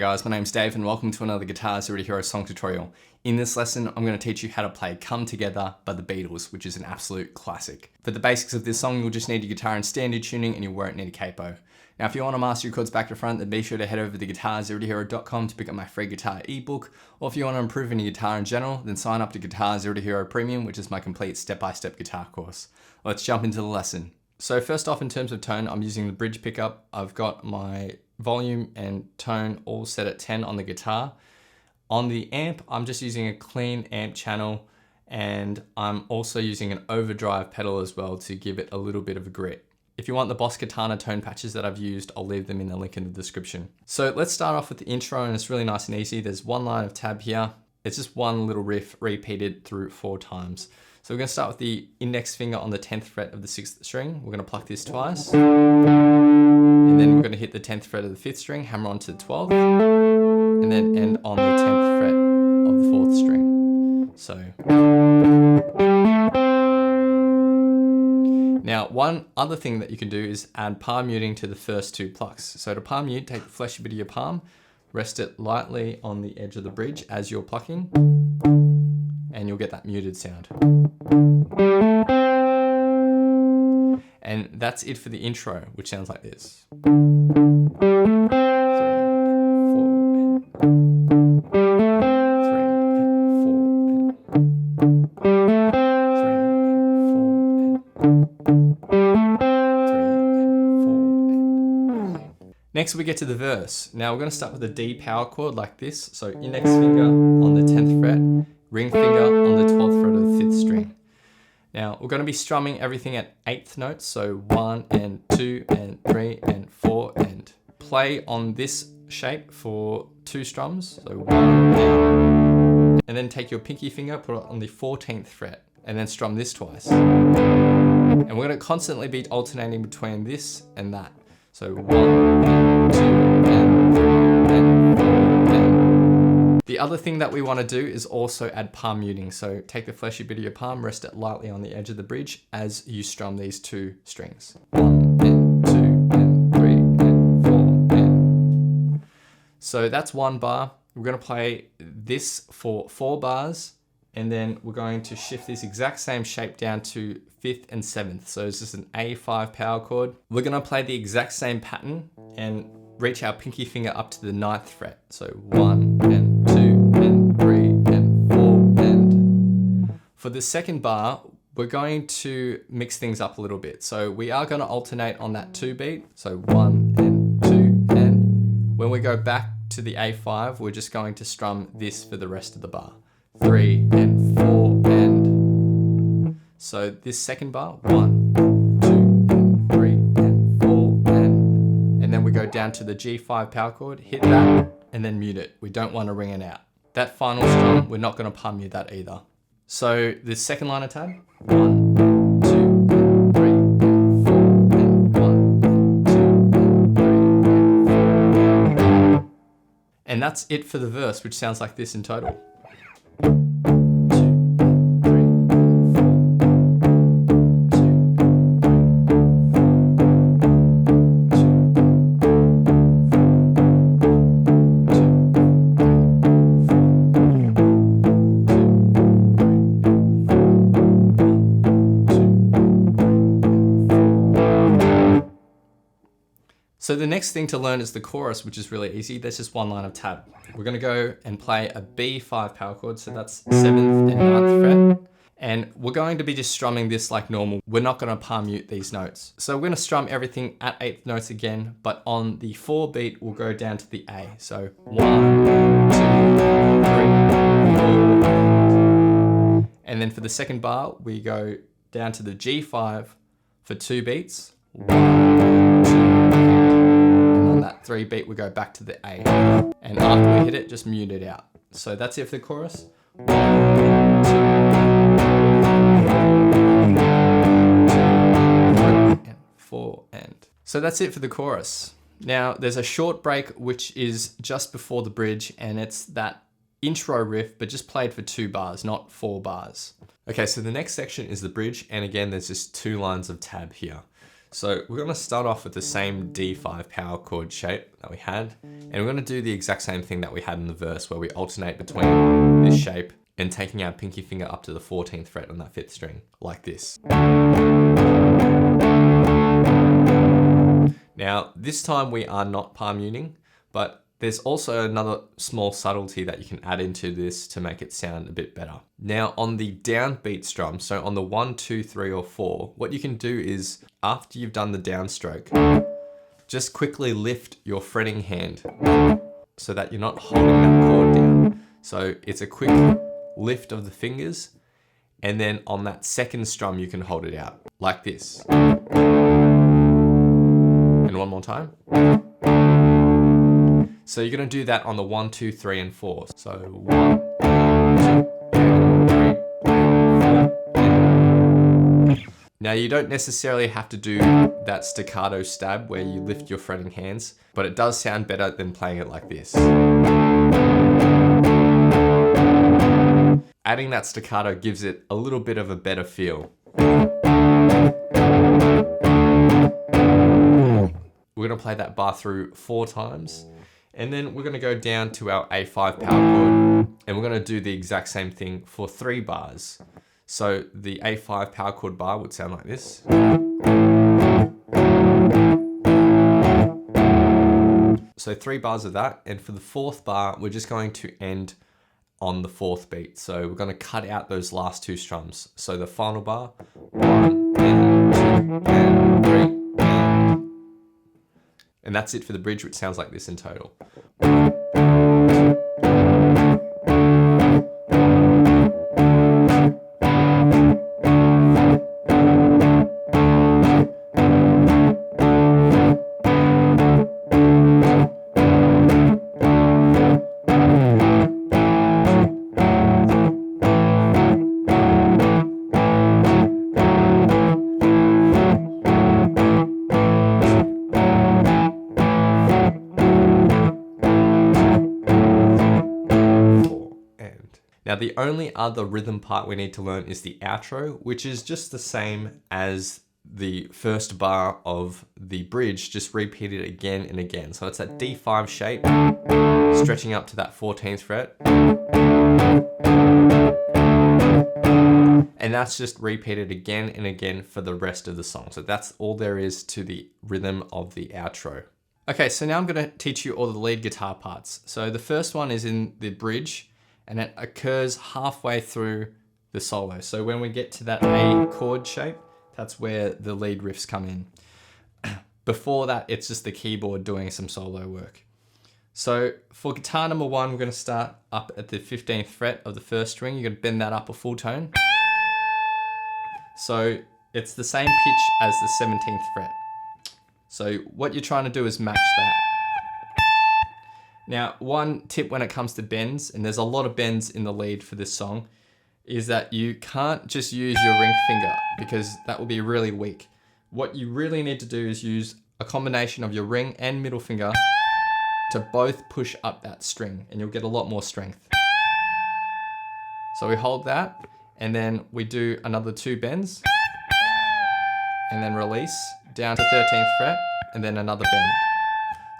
guys, my name's Dave and welcome to another Guitar Zero to Hero song tutorial. In this lesson, I'm going to teach you how to play Come Together by the Beatles, which is an absolute classic. For the basics of this song, you'll just need your guitar in standard tuning and you won't need a capo. Now, if you want to master your chords back to front, then be sure to head over to guitar0tohero.com to pick up my free guitar ebook. Or if you want to improve in your guitar in general, then sign up to GZ2H Premium, which is my complete step-by-step guitar course. Let's jump into the lesson. So first off, in terms of tone, I'm using the bridge pickup. I've got my volume and tone all set at 10 on the guitar. On the amp, I'm just using a clean amp channel, and I'm also using an overdrive pedal as well to give it a little bit of a grit. If you want the Boss Katana tone patches that I've used, I'll leave them in the link in the description. So let's start off with the intro, and it's really nice and easy. There's one line of tab here. It's just one little riff repeated through 4 times. So we're going to start with the index finger on the 10th fret of the 6th string. We're going to pluck this twice. And then we're going to hit the 10th fret of the 5th string, hammer onto the 12th, and then end on the 10th fret of the 4th string. So. Now, one other thing that you can do is add palm muting to the first 2 plucks. So to palm mute, take the fleshy bit of your palm, rest it lightly on the edge of the bridge as you're plucking, and you'll get that muted sound. And that's it for the intro, which sounds like this. 3, 4, 3, 4. Next we get to the verse. Now we're going to start with a D power chord like this. So index finger on the 10th fret, ring finger on the 12th fret of the 5th string. Now we're going to be strumming everything at 8th notes, so 1 and 2 and 3 and 4, and play on this shape for 2 strums, so 1 and then take your pinky finger, put it on the 14th fret, and then strum this twice. And we're going to constantly be alternating between this and that, so 1 and 2 and 3 and 4 and... The other thing that we want to do is also add palm muting. So take the fleshy bit of your palm, rest it lightly on the edge of the bridge as you strum these 2 strings. 1 and 2 and 3 and 4 and... So that's 1 bar. We're going to play this for 4 bars, and then we're going to shift this exact same shape down to 5th and 7th. So it's just an A5 power chord. We're going to play the exact same pattern and reach our pinky finger up to the 9th fret. So 1 and 2 and 3 and 4 and... For the second bar, we're going to mix things up a little bit. So we are going to alternate on that 2 beat. So 1 and 2 and... When we go back to the A5, we're just going to strum this for the rest of the bar. 3 and 4 and... So this second bar, 1, 2 and 3 and 4 and then we go down to the G5 power chord, hit that, and then mute it. We don't want to ring it out. That final strum, we're not going to palm mute that either. So the second line of tab, 1, 2 and 3 and 4 and 1 and 2 and 3 and 4. And that's it for the verse, which sounds like this in total. So the next thing to learn is the chorus, which is really easy. There's just 1 line of tab. We're going to go and play a B5 power chord, so that's 7th and 9th fret. And we're going to be just strumming this like normal. We're not going to palm mute these notes. So we're going to strum everything at 8th notes again, but on the 4 beat, we'll go down to the A. So 1, 2, 3, 4. And then for the second bar, we go down to the G5 for 2 beats. 1, 2, and that 3 beat, we go back to the A. And after we hit it, just mute it out. So that's it for the chorus. 1, 2, and 4 and... So that's it for the chorus. Now there's a short break which is just before the bridge, and it's that intro riff, but just played for 2 bars, not 4 bars. Okay, so the next section is the bridge, and again there's just 2 lines of tab here. So we're going to start off with the same D5 power chord shape that we had, and we're going to do the exact same thing that we had in the verse, where we alternate between this shape and taking our pinky finger up to the 14th fret on that 5th string, like this. Now, this time we are not palm muting, but there's also another small subtlety that you can add into this to make it sound a bit better. Now, on the downbeat strum, so on the 1, 2, 3, or 4, what you can do is, after you've done the downstroke, just quickly lift your fretting hand so that you're not holding that chord down. So it's a quick lift of the fingers, and then on that second strum, you can hold it out like this. And one more time. So you're going to do that on the 1, 2, 3, and 4. So 1, 2, 3, 4. Now you don't necessarily have to do that staccato stab where you lift your fretting hands, but it does sound better than playing it like this. Adding that staccato gives it a little bit of a better feel. We're going to play that bar through 4 times. And then we're going to go down to our A5 power chord, and we're going to do the exact same thing for 3 bars. So the A5 power chord bar would sound like this. So 3 bars of that, and for the 4th bar, we're just going to end on the 4th beat. So we're going to cut out those last 2 strums. So the final bar, 1 and 2 and 3. And that's it for the bridge, which sounds like this in total. Now the only other rhythm part we need to learn is the outro, which is just the same as the first bar of the bridge, just repeated again and again. So it's that D5 shape, stretching up to that 14th fret. And that's just repeated again and again for the rest of the song. So that's all there is to the rhythm of the outro. Okay, so now I'm gonna teach you all the lead guitar parts. So the first one is in the bridge, and it occurs halfway through the solo. So when we get to that A chord shape, that's where the lead riffs come in. Before that, it's just the keyboard doing some solo work. So for guitar number 1, we're gonna start up at the 15th fret of the 1st string. You're gonna bend that up a full tone. So it's the same pitch as the 17th fret. So what you're trying to do is match that. Now, one tip when it comes to bends, and there's a lot of bends in the lead for this song, is that you can't just use your ring finger because that will be really weak. What you really need to do is use a combination of your ring and middle finger to both push up that string, and you'll get a lot more strength. So we hold that, and then we do another 2 bends, and then release down to 13th fret, and then another bend.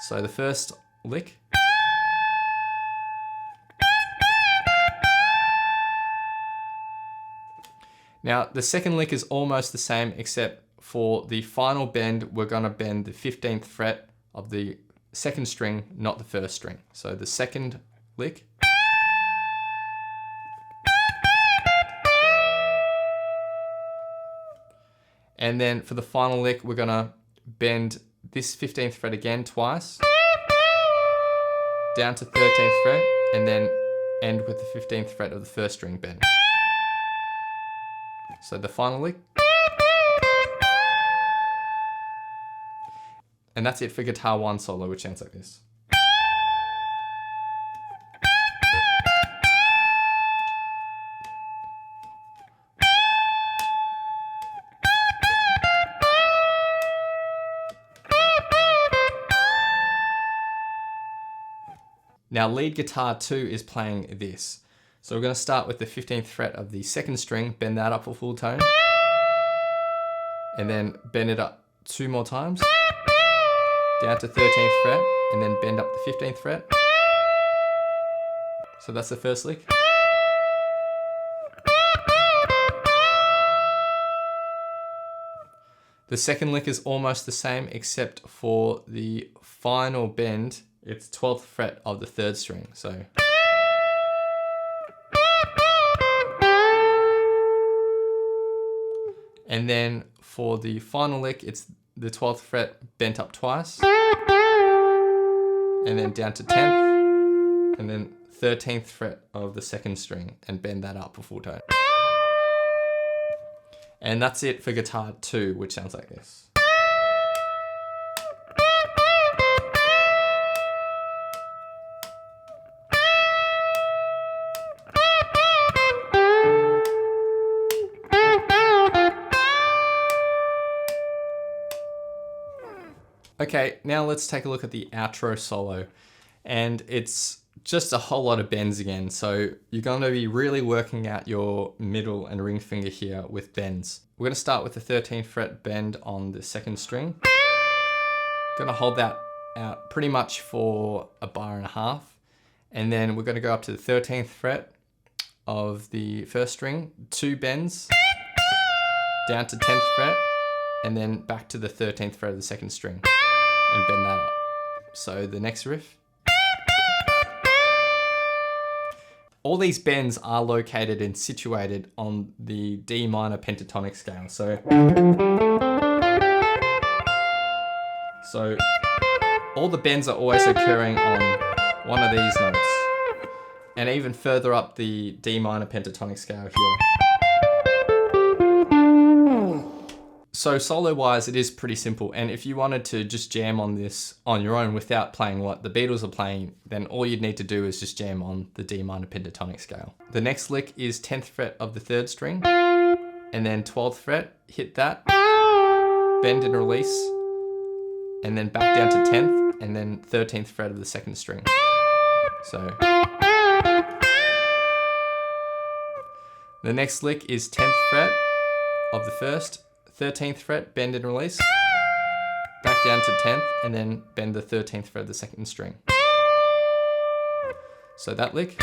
So the first lick, now the second lick is almost the same, except for the final bend, we're gonna bend the 15th fret of the 2nd string, not the 1st string. So the second lick, and then for the final lick, we're gonna bend this 15th fret again twice, down to 13th fret, and then end with the 15th fret of the 1st string bend. So the final lick. And that's it for guitar 1 solo, which sounds like this. Now lead guitar 2 is playing this. So we're going to start with the 15th fret of the 2nd string, bend that up a full tone, and then bend it up 2 more times, down to 13th fret, and then bend up the 15th fret. So that's the first lick. The second lick is almost the same, except for the final bend, it's 12th fret of the 3rd string. So and then for the final lick, it's the 12th fret bent up twice, and then down to 10th, and then 13th fret of the 2nd string, and bend that up a full tone. And that's it for guitar 2, which sounds like this. Okay, now let's take a look at the outro solo. And it's just a whole lot of bends again. So you're going to be really working out your middle and ring finger here with bends. We're going to start with the 13th fret bend on the 2nd string. Going to hold that out pretty much for a bar and a half. And then we're going to go up to the 13th fret of the 1st string, 2 bends, down to 10th fret, and then back to the 13th fret of the 2nd string, and bend that up. So the next riff. All these bends are located and situated on the D minor pentatonic scale. So all the bends are always occurring on one of these notes. And even further up the D minor pentatonic scale here. So solo wise, it is pretty simple. And if you wanted to just jam on this on your own without playing what the Beatles are playing, then all you'd need to do is just jam on the D minor pentatonic scale. The next lick is 10th fret of the 3rd string, and then 12th fret, hit that, bend and release, and then back down to 10th, and then 13th fret of the 2nd string. So the next lick is 10th fret of the 1st, 13th fret, bend and release, back down to 10th, and then bend the 13th fret of the 2nd string. So that lick.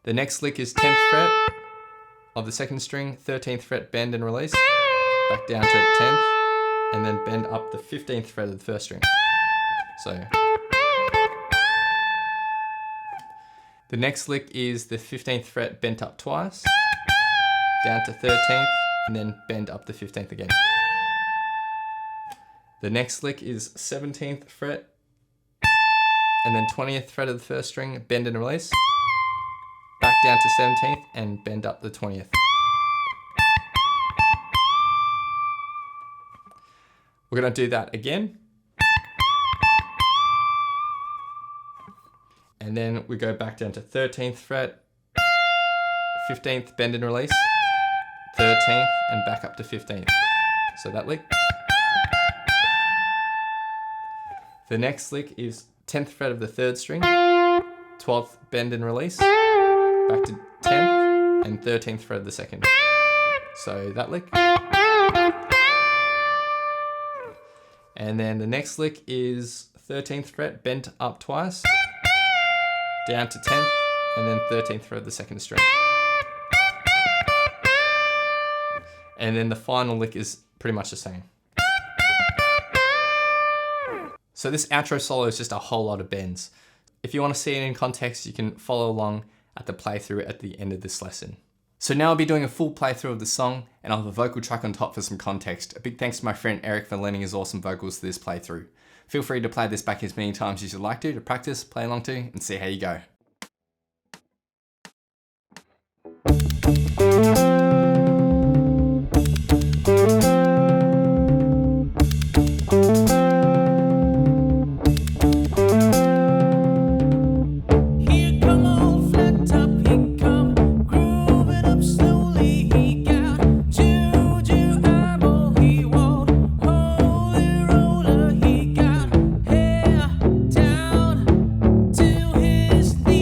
The next lick is 10th fret of the 2nd string, 13th fret, bend and release, back down to 10th, and then bend up the 15th fret of the 1st string. So the next lick is the 15th fret bent up twice, down to 13th, and then bend up the 15th again. The next lick is 17th fret, and then 20th fret of the 1st string, bend and release, back down to 17th, and bend up the 20th. We're going to do that again. And then we go back down to 13th fret, 15th, bend and release, 13th, and back up to 15th. So that lick. The next lick is 10th fret of the 3rd string, 12th, bend and release, back to 10th, and 13th fret of the 2nd. So that lick. And then the next lick is 13th fret, bent up twice, down to 10th, and then 13th fret of the 2nd string. And then the final lick is pretty much the same. So this outro solo is just a whole lot of bends. If you want to see it in context, you can follow along at the playthrough at the end of this lesson. So now I'll be doing a full playthrough of the song, and I'll have a vocal track on top for some context. A big thanks to my friend Eric for lending his awesome vocals to this playthrough. Feel free to play this back as many times as you'd like to practice, play along to, and see how you go. His knee.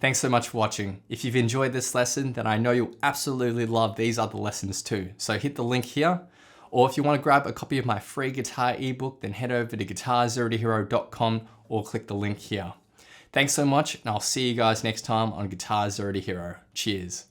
Thanks so much for watching. If you've enjoyed this lesson, then I know you'll absolutely love these other lessons too. So hit the link here, or if you want to grab a copy of my free guitar ebook, then head over to guitarzerotohero.com or click the link here. Thanks so much, and I'll see you guys next time on Guitar Zero to Hero. Cheers.